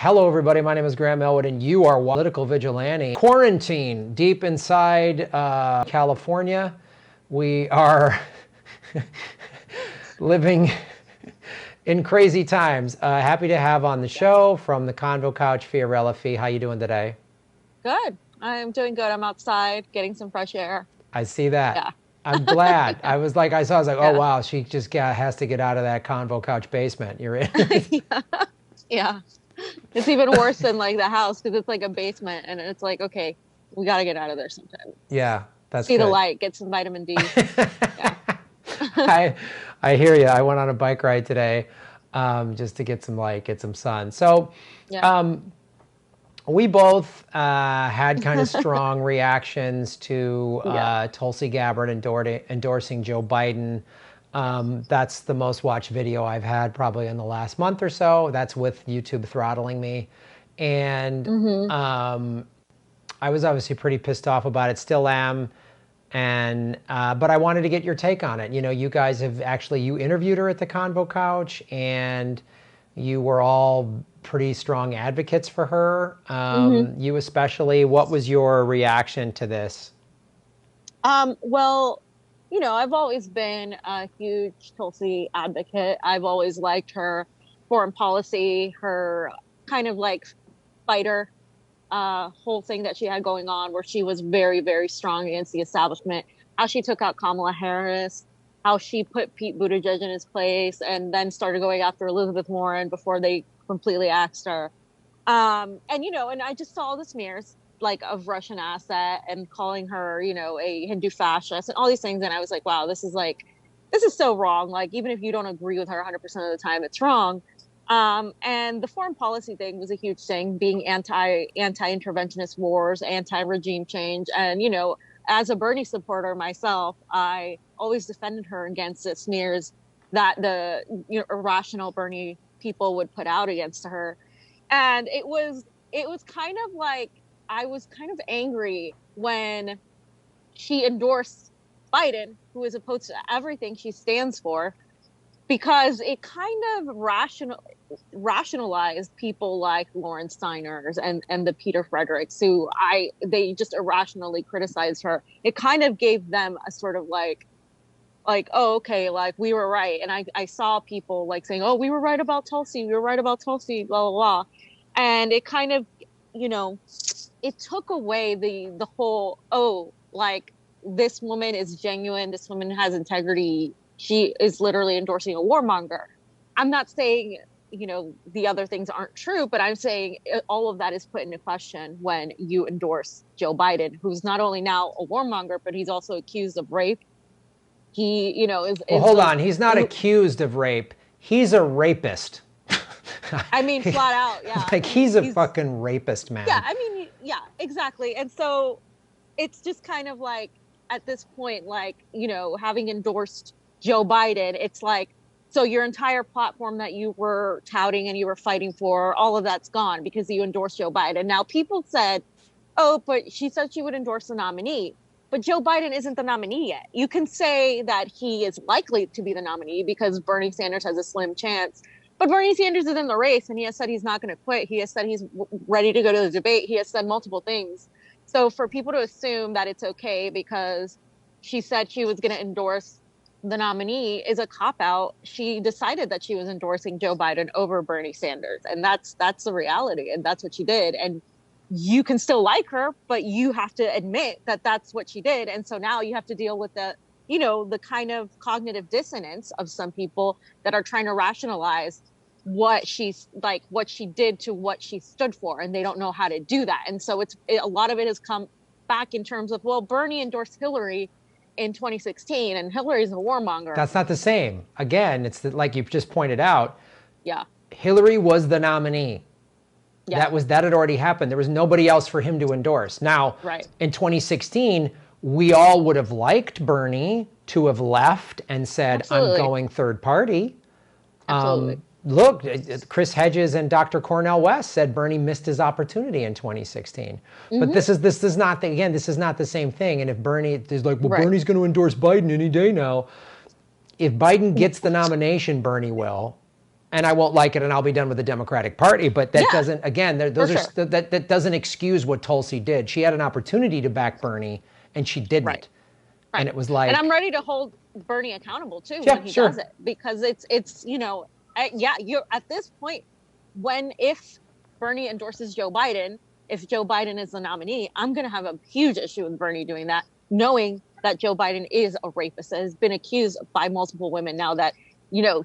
Hello, everybody. My name is Graham Elwood, and you are Political Vigilante. Quarantine deep inside California. We are living in crazy times. Happy to have on the show from the Convo Couch, Fiorella. How you doing today? Good. I'm doing good. I'm outside getting some fresh air. I see that. Yeah. I'm glad. I was like, oh, Yeah. wow, she just has to get out of that Convo Couch basement. You're in. Yeah. Yeah. It's even worse than like the house because it's like a basement and it's like, okay, we got to get out of there sometime. Yeah, that's See good. the light, get some vitamin D. Yeah. I hear you. I went on a bike ride today just to get some light, get some sun. So Yeah. we both had kind of strong reactions to Yeah. Tulsi Gabbard endorsing Joe Biden. That's the most watched video I've had probably in the last month or so. That's with YouTube throttling me. And I was obviously pretty pissed off about it, still am. And but I wanted to get your take on it. You know, you guys have actually, you interviewed her at the Convo Couch, and you were all pretty strong advocates for her. You especially. What was your reaction to this? Well, you know, I've always been a huge Tulsi advocate. I've always liked her foreign policy, her kind of like fighter whole thing that she had going on where she was very, very strong against the establishment, how she took out Kamala Harris, how she put Pete Buttigieg in his place and then started going after Elizabeth Warren before they completely axed her. And, you know, and I just saw the smears like of Russian asset and calling her, you know, a Hindu fascist and all these things. And I was like, wow, this is so wrong. Like, even if you don't agree with her 100% of the time, it's wrong. And the foreign policy thing was a huge thing, being anti-interventionist wars, anti-regime change. And, you know, as a Bernie supporter myself, I always defended her against the smears that the irrational Bernie people would put out against her. And it was kind of like, I was kind of angry when she endorsed Biden, who is opposed to everything she stands for, because it kind of rationalized people like Lauren Steiners and the Peter Fredericks, who they just irrationally criticized her. It kind of gave them a sort of like, oh, okay, like we were right. And I saw people like saying, oh, we were right about Tulsi, blah, blah, blah. And it kind of, you know, it took away the whole, oh, like this woman is genuine, this woman has integrity, she is literally endorsing a warmonger. I'm not saying, you know, the other things aren't true, but I'm saying all of that is put into question when you endorse Joe Biden, who's not only now a warmonger, but he's also accused of rape. He, you know, Well, hold on. He's not accused of rape. He's a rapist. I mean, flat out, yeah. Like, he's a fucking rapist, man. Yeah, I mean, yeah, exactly. And so it's just kind of like, at this point, like, you know, having endorsed Joe Biden, it's like, so your entire platform that you were touting and you were fighting for, all of that's gone because you endorsed Joe Biden. Now, people said, oh, but she said she would endorse the nominee. But Joe Biden isn't the nominee yet. You can say that he is likely to be the nominee because Bernie Sanders has a slim chance. But Bernie Sanders is in the race, and he has said he's not going to quit. He has said he's ready to go to the debate. He has said multiple things. So for people to assume that it's okay because she said she was going to endorse the nominee is a cop-out. She decided that she was endorsing Joe Biden over Bernie Sanders. And that's the reality. And that's what she did. And you can still like her, but you have to admit that that's what she did. And so now you have to deal with the, you know, the kind of cognitive dissonance of some people that are trying to rationalize what she did to what she stood for. And they don't know how to do that. And so a lot of it has come back in terms of, well, Bernie endorsed Hillary in 2016 and Hillary's a warmonger. That's not the same. Again, it's like you've just pointed out. Yeah. Hillary was the nominee. Yeah. That had already happened. There was nobody else for him to endorse. Now, right. In 2016, we all would have liked Bernie to have left and said, Absolutely. I'm going third party. Absolutely. Look, Chris Hedges and Dr. Cornel West said Bernie missed his opportunity in 2016. But this is not the same thing. And if Bernie is like, well, right. Bernie's going to endorse Biden any day now. If Biden gets the nomination, Bernie will. and I won't like it, and I'll be done with the Democratic Party. But that doesn't, again, those are sure. that doesn't excuse what Tulsi did. She had an opportunity to back Bernie, and she didn't. Right. And it was like, and I'm ready to hold Bernie accountable too when he does it, because it's you're at this point, if Bernie endorses Joe Biden, if Joe Biden is the nominee, I'm going to have a huge issue with Bernie doing that, knowing that Joe Biden is a rapist, has been accused by multiple women now, that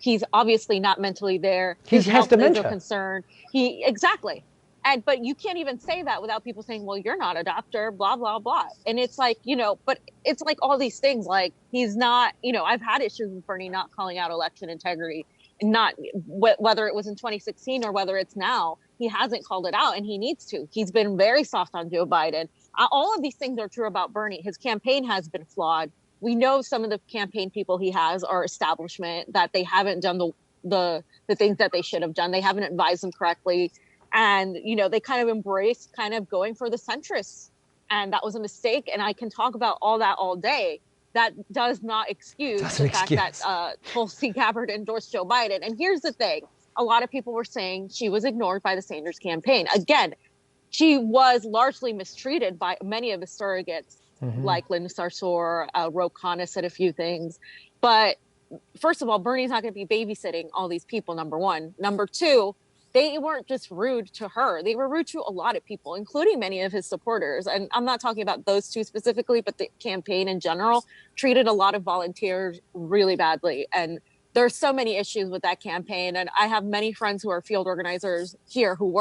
he's obviously not mentally there. His health is a concern. But you can't even say that without people saying, well, you're not a doctor, blah, blah, blah. And it's like, but it's like all these things, like he's not, I've had issues with Bernie not calling out election integrity, and not whether it was in 2016 or whether it's now, he hasn't called it out, and he needs to. He's been very soft on Joe Biden. All of these things are true about Bernie. His campaign has been flawed. We know some of the campaign people he has are establishment, that they haven't done the things that they should have done. They haven't advised them correctly. And, they kind of embraced kind of going for the centrists. And that was a mistake. And I can talk about all that all day. That does not excuse the fact that Tulsi Gabbard endorsed Joe Biden. And here's the thing. A lot of people were saying she was ignored by the Sanders campaign. Again, she was largely mistreated by many of the surrogates, like Linda Sarsour, Ro Khanna said a few things. But first of all, Bernie's not going to be babysitting all these people, number one. Number two, they weren't just rude to her. They were rude to a lot of people, including many of his supporters. And I'm not talking about those two specifically, but the campaign in general treated a lot of volunteers really badly. And there's so many issues with that campaign. And I have many friends who are field organizers here who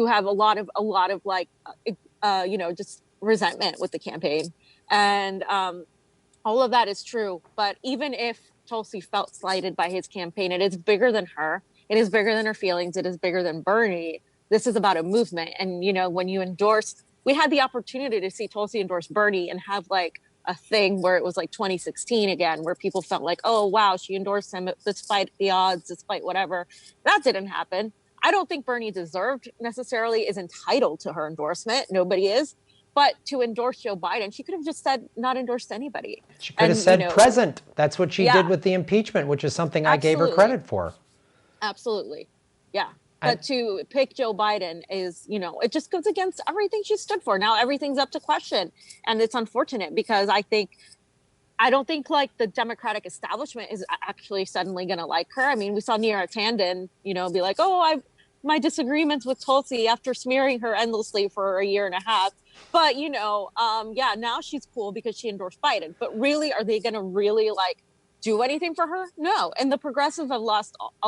have a lot of like, just resentment with the campaign. And all of that is true. But even if Tulsi felt slighted by his campaign, it is bigger than her. It is bigger than her feelings. It is bigger than Bernie. This is about a movement. And, when you endorse, we had the opportunity to see Tulsi endorse Bernie and have like a thing where it was like 2016 again, where people felt like, oh, wow, she endorsed him despite the odds, despite whatever. That didn't happen. I don't think Bernie is entitled to her endorsement. Nobody is. But to endorse Joe Biden, she could have just said not endorsed anybody. She could have said present. That's what she did with the impeachment, which is something I gave her credit for. Absolutely. Yeah. But to pick Joe Biden is, it just goes against everything she stood for. Now everything's up to question. And it's unfortunate because I don't think like the Democratic establishment is actually suddenly going to like her. I mean, we saw Neera Tanden, be like, oh, my disagreements with Tulsi after smearing her endlessly for a year and a half. But, now she's cool because she endorsed Biden. But really, are they going to really like do anything for her? No. And the progressives a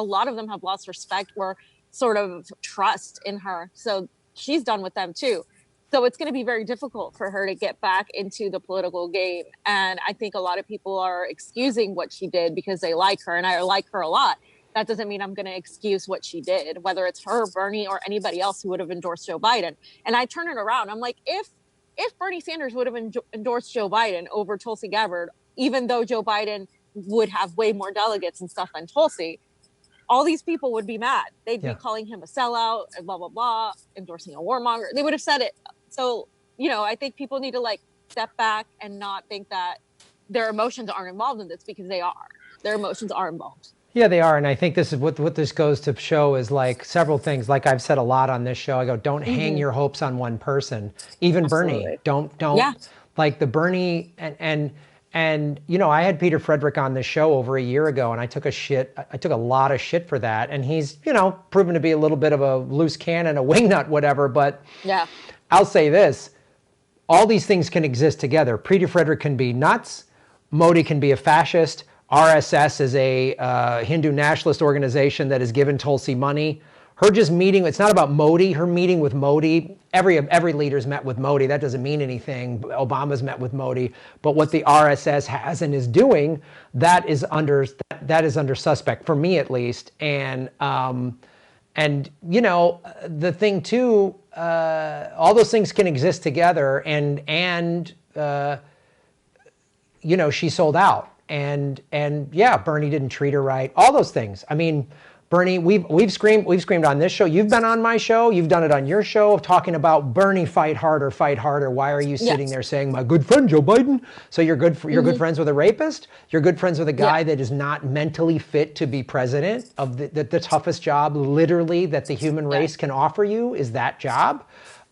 lot of them have lost respect or sort of trust in her. So she's done with them too. So it's going to be very difficult for her to get back into the political game. And I think a lot of people are excusing what she did because they like her, and I like her a lot. That doesn't mean I'm going to excuse what she did, whether it's her, Bernie, or anybody else who would have endorsed Joe Biden. And I turn it around. I'm like, if Bernie Sanders would have endorsed Joe Biden over Tulsi Gabbard, even though Joe Biden would have way more delegates and stuff than Tulsi, all these people would be mad. They'd be calling him a sellout and blah, blah, blah, endorsing a warmonger. They would have said it. So, I think people need to like step back and not think that their emotions aren't involved in this, because they are. Their emotions are involved. Yeah, they are. And I think this is what this goes to show is like several things. Like I've said a lot on this show, I go, don't hang your hopes on one person. Even Bernie, don't like the Bernie and I had Peter Frederick on this show over a year ago, and I took a lot of shit for that. And he's, proven to be a little bit of a loose cannon, a wingnut, whatever. But I'll say this, all these things can exist together. Peter Frederick can be nuts. Modi can be a fascist. RSS is a Hindu nationalist organization that has given Tulsi money. Her just meeting, it's not about Modi, her meeting with Modi, every leader's met with Modi, that doesn't mean anything. Obama's met with Modi, but what the RSS has and is doing, that is under suspect, for me at least. And the thing too, all those things can exist together, and she sold out. And Bernie didn't treat her right. All those things. I mean, Bernie, we've screamed on this show. You've been on my show. You've done it on your show of talking about Bernie, fight harder, fight harder. Why are you sitting there saying my good friend Joe Biden? So you're good friends with a rapist. You're good friends with a guy that is not mentally fit to be president of the toughest job, literally, that the human race can offer you is that job.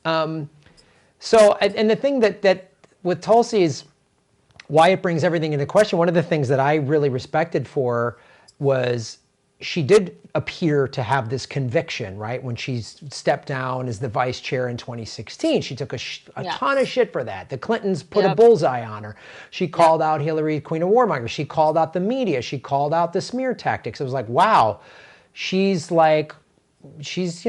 So, and the thing that with Tulsi is why it brings everything into question. One of the things that I really respected for was she did appear to have this conviction, right? When she stepped down as the vice chair in 2016, she took a ton of shit for that. The Clintons put a bullseye on her. She called out Hillary, Queen of Warmongers. She called out the media. She called out the smear tactics. It was like, wow, she's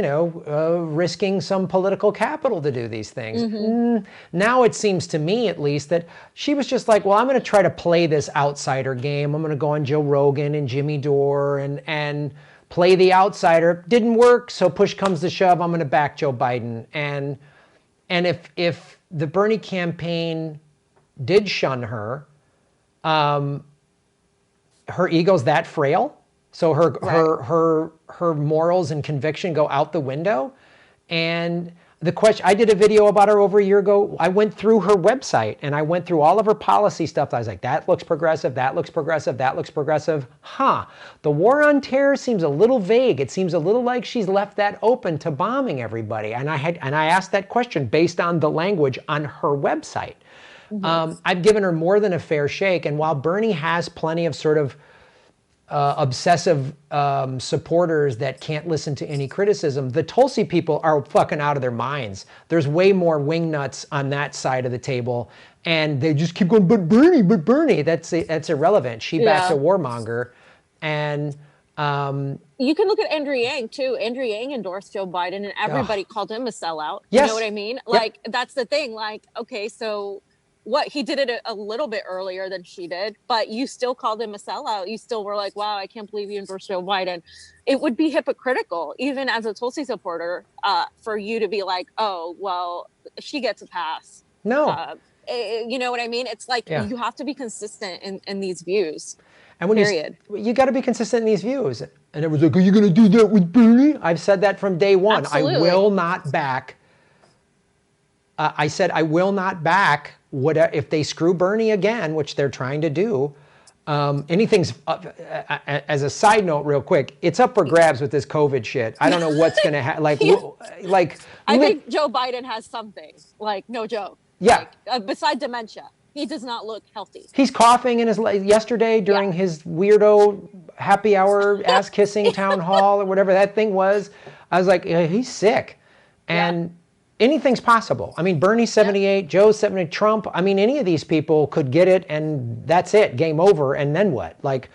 risking some political capital to do these things. Now it seems to me, at least, that she was just like, well, I'm going to try to play this outsider game. I'm going to go on Joe Rogan and Jimmy Dore and play the outsider. Didn't work, so push comes to shove, I'm going to back Joe Biden. And if the Bernie campaign did shun her, her ego's that frail. So her morals and conviction go out the window. And the question, I did a video about her over a year ago. I went through her website and I went through all of her policy stuff. I was like, that looks progressive, that looks progressive, that looks progressive. The war on terror seems a little vague. It seems a little like she's left that open to bombing everybody. And I asked that question based on the language on her website. I've given her more than a fair shake. And while Bernie has plenty of sort of obsessive supporters that can't listen to any criticism, the Tulsi people are fucking out of their minds. There's way more wingnuts on that side of the table, and they just keep going, but Bernie, that's irrelevant. She backed a warmonger, and you can look at Andrew Yang too. Andrew Yang endorsed Joe Biden, and everybody called him a sellout. You know what I mean? Like, that's the thing. Like, okay, so what, he did it a little bit earlier than she did, but you still called him a sellout. You still were like, wow, I can't believe you endorsed Joe Biden. It would be hypocritical, even as a Tulsi supporter, for you to be like, oh, well, she gets a pass. No. You know what I mean? It's like, you have to be consistent in these views. And when you got to be consistent in these views. And it was like, are you going to do that with Bernie? I've said that from day one. Absolutely. I will not back. I said, I will not back if they screw Bernie again, which they're trying to do. Anything's as a side note, real quick, it's up for grabs with this COVID shit. I don't know what's going to happen. I think Joe Biden has something, like, no joke. Yeah. Like, besides dementia, he does not look healthy. He's coughing in yesterday during his weirdo happy hour ass kissing town hall or whatever that thing was. I was like, he's sick. And anything's possible. I mean, Bernie's 78, Joe's 70, Trump. I mean, any of these people could get it and that's it, game over. And then what? Like,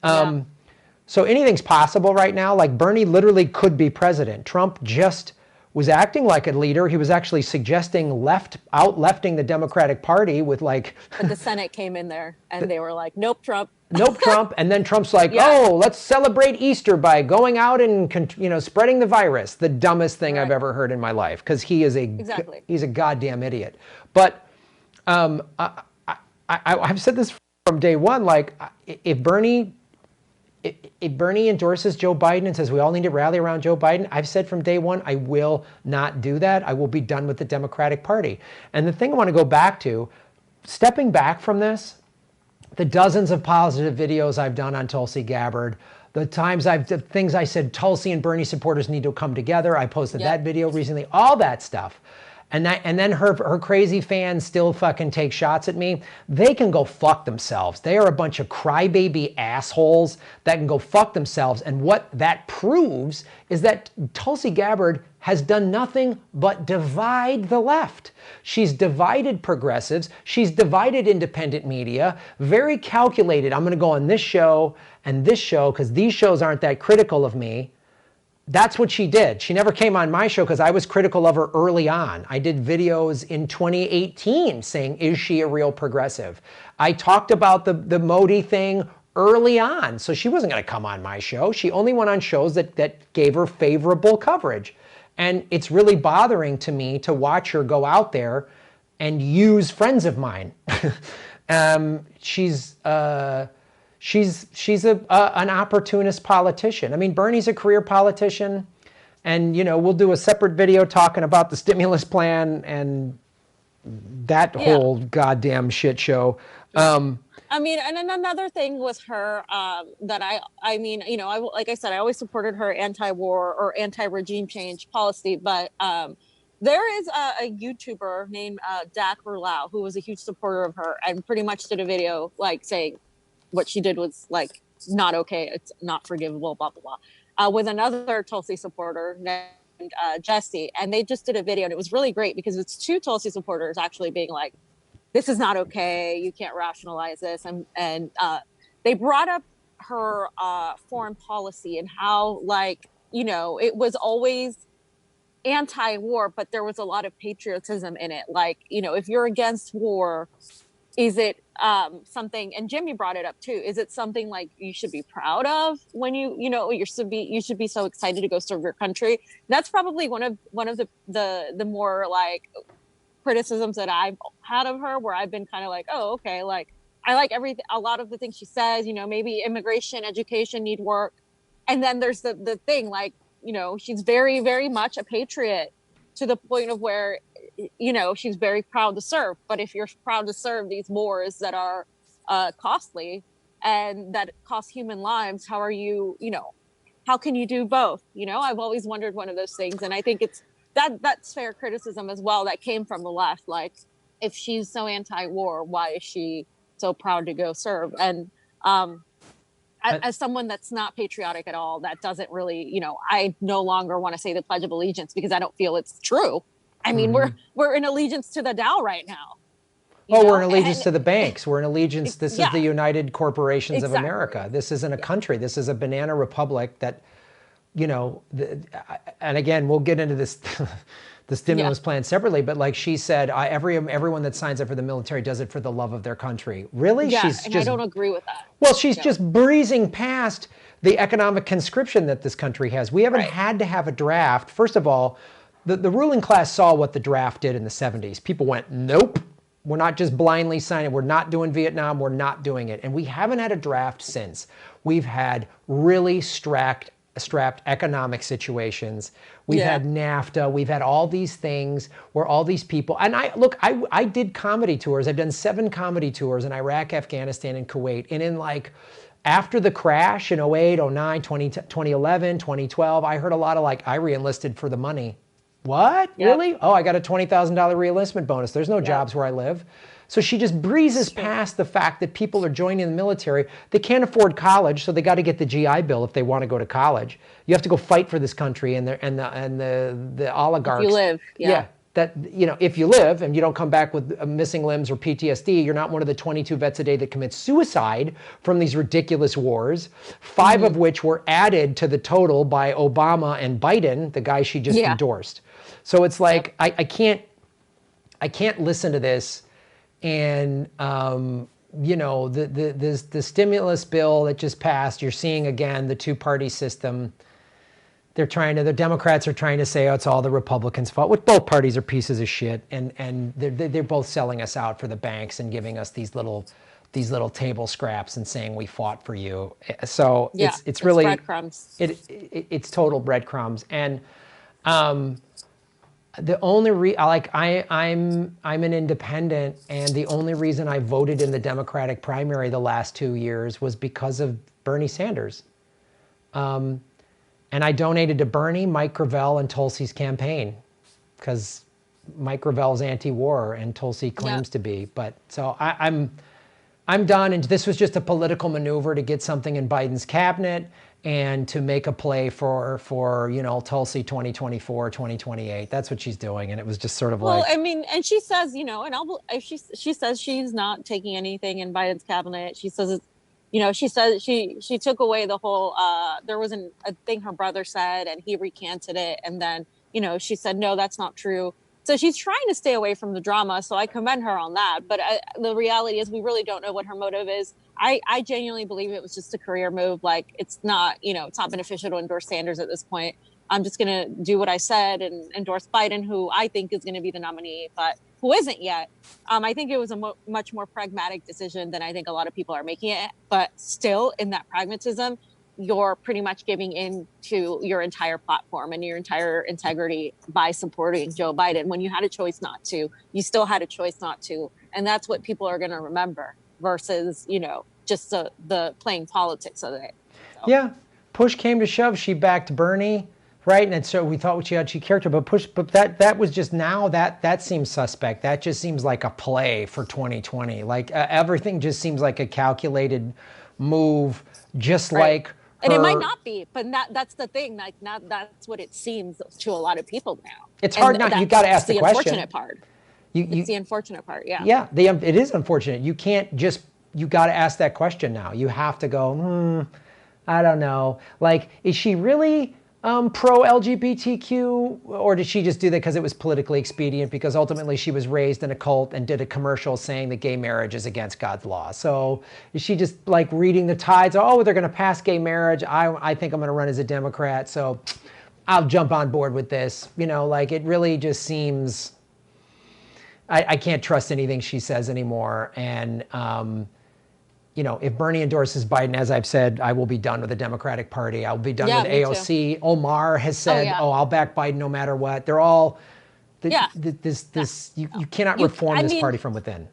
so anything's possible right now. Like, Bernie literally could be president. Trump just was acting like a leader. He was actually suggesting lefting the Democratic Party with like. But the Senate came in there and they were like, nope, Trump. Nope, Trump. And then Trump's like, oh, let's celebrate Easter by going out and, spreading the virus. The dumbest thing I've ever heard in my life, because he is he's a goddamn idiot. But I've said this from day one, like, if Bernie endorses Joe Biden and says we all need to rally around Joe Biden, I've said from day one, I will not do that. I will be done with the Democratic Party. And the thing I want to go back to, stepping back from this, the dozens of positive videos I've done on Tulsi Gabbard, the things I said Tulsi and Bernie supporters need to come together. I posted that video recently, all that stuff. And then her crazy fans still fucking take shots at me. They can go fuck themselves. They are a bunch of crybaby assholes that can go fuck themselves. And what that proves is that Tulsi Gabbard has done nothing but divide the left. She's divided progressives. She's divided independent media. Very calculated. I'm going to go on this show and this show because these shows aren't that critical of me. That's what she did. She never came on my show because I was critical of her early on. I did videos in 2018 saying, is she a real progressive? I talked about the Modi thing early on. So she wasn't going to come on my show. She only went on shows that gave her favorable coverage. And it's really bothering to me to watch her go out there and use friends of mine. she's an opportunist politician. I mean, Bernie's a career politician, and we'll do a separate video talking about the stimulus plan and that whole goddamn shit show. I mean, and another thing with her that I mean, like I said, I always supported her anti-war or anti-regime change policy, but there is a YouTuber named Dak Berlau who was a huge supporter of her and pretty much did a video like saying what she did was like not okay, it's not forgivable, blah blah blah, with another Tulsi supporter named Jesse, and they just did a video, and it was really great because it's two Tulsi supporters actually being like, this is not okay, you can't rationalize this, and they brought up her foreign policy and how, like, it was always anti-war, but there was a lot of patriotism in it. Like, if you're against war, is it something, and Jimmy brought it up too, is it something like you should be proud of when you should be so excited to go serve your country? That's probably one of the more like criticisms that I've had of her, where I've been kind of like, oh, okay, like I like everything, a lot of the things she says, maybe immigration, education need work. And then there's the thing, like, she's very, very much a patriot to the point of where, she's very proud to serve. But if you're proud to serve these wars that are costly and that cost human lives, how are you, how can you do both? I've always wondered one of those things. And I think that's fair criticism as well that came from the left. Like, if she's so anti-war, why is she so proud to go serve? And as someone that's not patriotic at all, that doesn't really, I no longer want to say the Pledge of Allegiance because I don't feel it's true. I mean, we're in allegiance to the Dow right now. We're in allegiance to the banks. We're in allegiance. This is the United Corporations of America. This isn't a country. This is a banana republic that, and again, we'll get into this, the stimulus plan separately, but like she said, everyone that signs up for the military does it for the love of their country. Really? Yeah, I don't agree with that. Well, she's just breezing past the economic conscription that this country has. We haven't had to have a draft. First of all, the ruling class saw what the draft did in the 70s. People went, nope, we're not just blindly signing. We're not doing Vietnam. We're not doing it. And we haven't had a draft since. We've had really strapped economic situations. We've had NAFTA. We've had all these things where all these people, and I did comedy tours. I've done 7 comedy tours in Iraq, Afghanistan, and Kuwait. And in like, after the crash in 08, 09, 2011, 2012, I heard a lot of like, I re-enlisted for the money. What? Yep. Really? Oh, I got a $20,000 re-enlistment bonus. There's no jobs where I live. So she just breezes past the fact that people are joining the military. They can't afford college, so they got to get the GI Bill if they want to go to college. You have to go fight for this country, and the oligarchs. If you live, that if you live and you don't come back with missing limbs or PTSD, you're not one of the 22 vets a day that commit suicide from these ridiculous wars. 5 of which were added to the total by Obama and Biden, the guy she just endorsed. So it's like I can't listen to this. And, the stimulus bill that just passed, you're seeing again the two-party system. The Democrats are trying to say, oh, it's all the Republicans' fault, which both parties are pieces of shit. And they're both selling us out for the banks and giving us these little table scraps and saying we fought for you. So it's really breadcrumbs. It's total breadcrumbs. And, the only I'm an independent, and the only reason I voted in the Democratic primary the last 2 years was because of Bernie Sanders. And I donated to Bernie, Mike Gravel, and Tulsi's campaign because Mike Gravel's anti-war and Tulsi claims to be. But so I'm done, and this was just a political maneuver to get something in Biden's cabinet and to make a play for Tulsi 2024, 2028. That's what she's doing. And it was just sort of well, I mean, and she says, she says she's not taking anything in Biden's cabinet. She says it's, she says she took away the whole, there was a thing her brother said and he recanted it. And then, she said, no, that's not true. So she's trying to stay away from the drama. So I commend her on that. But the reality is we really don't know what her motive is. I genuinely believe it was just a career move. Like, it's not beneficial to endorse Sanders at this point. I'm just going to do what I said and endorse Biden, who I think is going to be the nominee. But who isn't yet. I think it was a much more pragmatic decision than I think a lot of people are making it. But still, in that pragmatism, you're pretty much giving in to your entire platform and your entire integrity by supporting Joe Biden. When you had a choice not to, you still had a choice not to. And that's what people are going to remember versus, you know, just the playing politics of it. So. Yeah. Push came to shove. She backed Bernie. Right, and so we thought she had character, but that was just now that seems suspect. That just seems like a play for 2020. Like everything just seems like a calculated move, just like her. And it might not be, but that's the thing. Like, not that's what it seems to a lot of people now. It's hard not. You got to ask the question. Unfortunate part. It's the unfortunate part. Yeah. Yeah, it is unfortunate. You can't just. You got to ask that question now. You have to go. I don't know. Like, is she really pro-LGBTQ, or did she just do that because it was politically expedient, because ultimately she was raised in a cult and did a commercial saying that gay marriage is against God's law? So is she just like reading the tides? Oh, they're going to pass gay marriage. I think I'm going to run as a Democrat, so I'll jump on board with this. You know, like it really just seems, I can't trust anything she says anymore. And, you know, if Bernie endorses Biden, as I've said, I will be done with the Democratic Party. I'll be done with AOC. Too. Omar has said, I'll back Biden no matter what. They're all, you cannot reform this party from within.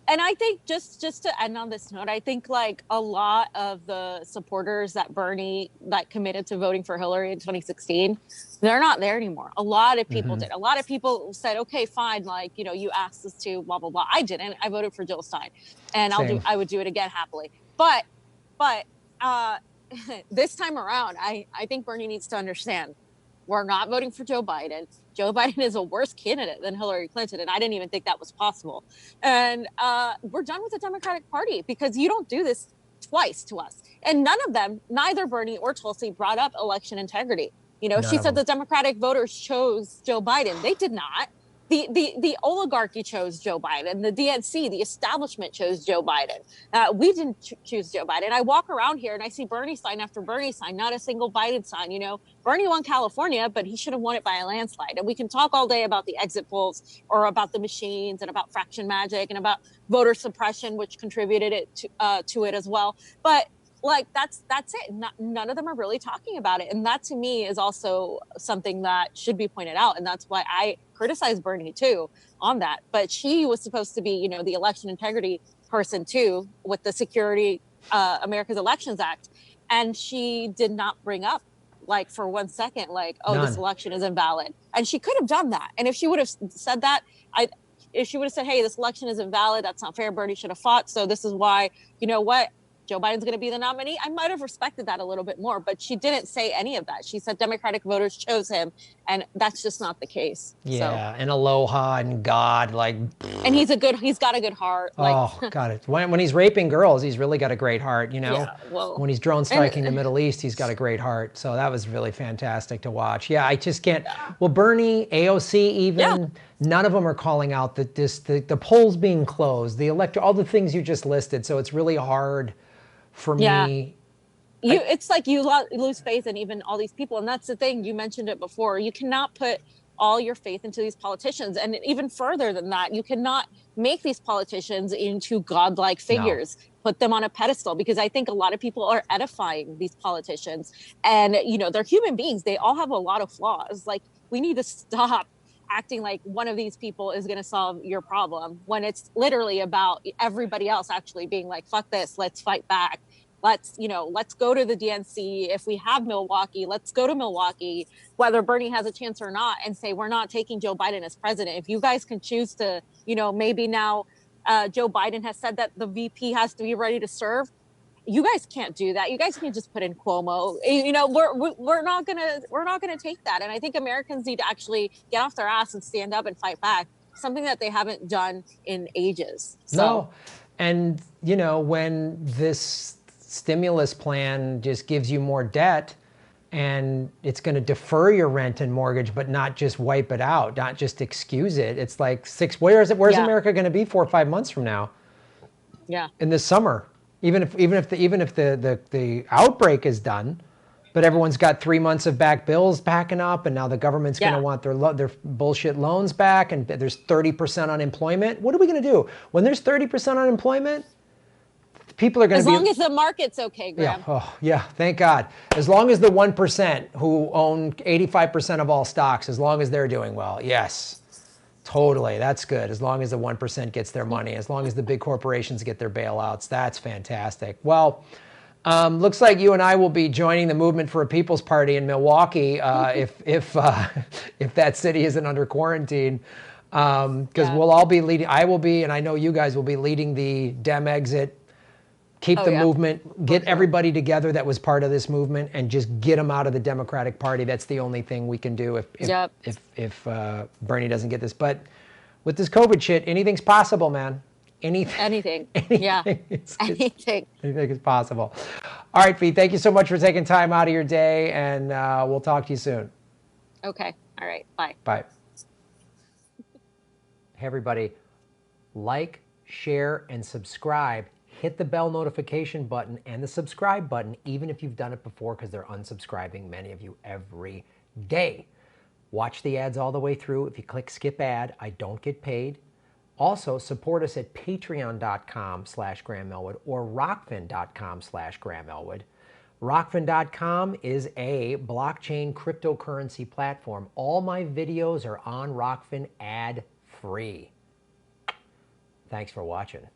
And I think just to end on this note, I think like a lot of the supporters that Bernie that committed to voting for Hillary in 2016, they're not there anymore. A lot of people did. A lot of people said, okay, fine. Like, you know, you asked us to blah, blah, blah. I didn't. I voted for Jill Stein, and I would do it again happily. But this time around, I think Bernie needs to understand we're not voting for Joe Biden. Joe Biden is a worse candidate than Hillary Clinton, and I didn't even think that was possible. And we're done with the Democratic Party because you don't do this twice to us. And none of them, neither Bernie or Tulsi, brought up election integrity. You know, she said the Democratic voters chose Joe Biden. They did not. The oligarchy chose Joe Biden. The DNC, the establishment, chose Joe Biden. We didn't choose Joe Biden. I walk around here and I see Bernie sign after Bernie sign, not a single Biden sign. You know, Bernie won California, but he should have won it by a landslide. And we can talk all day about the exit polls or about the machines and about fraction magic and about voter suppression, which contributed to it as well. But like, that's it. None of them are really talking about it. And that to me is also something that should be pointed out. And that's why I criticize Bernie too on that. But she was supposed to be, you know, the election integrity person too, with the Security America's Elections Act. And she did not bring up, like, for 1 second, like, this election is invalid. And she could have done that. And if she would have said that, if she would have said, hey, this election is invalid, that's not fair, Bernie should have fought. So this is why, you know what, Joe Biden's going to be the nominee, I might have respected that a little bit more, but she didn't say any of that. She said Democratic voters chose him, and that's just not the case. Yeah, and aloha and God, like. And he's got a good heart. Like, God, when he's raping girls, he's really got a great heart, you know? Yeah, well, when he's drone striking the Middle East, he's got a great heart. So that was really fantastic to watch. Yeah, I just can't. Well, Bernie, AOC even, none of them are calling out that the polls being closed, the electoral, all the things you just listed. So it's really hard for me. It's like you lose faith in even all these people. And that's the thing, you mentioned it before. You cannot put all your faith into these politicians. And even further than that, you cannot make these politicians into godlike figures, put them on a pedestal, because I think a lot of people are edifying these politicians. And, you know, they're human beings. They all have a lot of flaws. Like, we need to stop acting like one of these people is going to solve your problem when it's literally about everybody else actually being like, fuck this, let's fight back. Let's go to the DNC. If we have Milwaukee, let's go to Milwaukee, whether Bernie has a chance or not, and say, we're not taking Joe Biden as president. If you guys can choose to, you know, maybe now Joe Biden has said that the VP has to be ready to serve. You guys can't do that. You guys can't just put in Cuomo. You know, we're not gonna take that. And I think Americans need to actually get off their ass and stand up and fight back. Something that they haven't done in ages. So. No, and you know, when this stimulus plan just gives you more debt, and it's going to defer your rent and mortgage, but not just wipe it out, not just excuse it. It's like where's America going to be 4 or 5 months from now? Yeah. In the summer. Even if the outbreak is done, But everyone's got 3 months of back bills packing up, and now the government's going to Yeah. want their bullshit loans back, and there's 30% unemployment. What are we going to do when there's 30% unemployment? People are going to be, as long as the market's okay, yeah, Graham. oh, yeah, thank God. As long as the 1% who own 85% of all stocks, as long as they're doing well, yes, totally, that's good. As long as the 1% gets their money, as long as the big corporations get their bailouts, that's fantastic. Well, looks like you and I will be joining the movement for a People's Party in Milwaukee if that city isn't under quarantine, because we'll all be leading. I will be, and I know you guys will be leading the DemExit. Keep the movement, get everybody together that was part of this movement, and just get them out of the Democratic Party. That's the only thing we can do if Bernie doesn't get this. But with this COVID shit, anything's possible, man. Anything. Yeah. Anything. Anything is possible. All right, Fee, thank you so much for taking time out of your day, and we'll talk to you soon. Okay. All right. Bye. Bye. Hey, everybody. Like, share, and subscribe. Hit the bell notification button and the subscribe button, even if you've done it before, because they're unsubscribing, many of you, every day. Watch the ads all the way through. If you click skip ad, I don't get paid. Also, support us at patreon.com/Graham Elwood or rockfin.com/Graham Elwood. Rockfin.com is a blockchain cryptocurrency platform. All my videos are on Rockfin ad-free. Thanks for watching.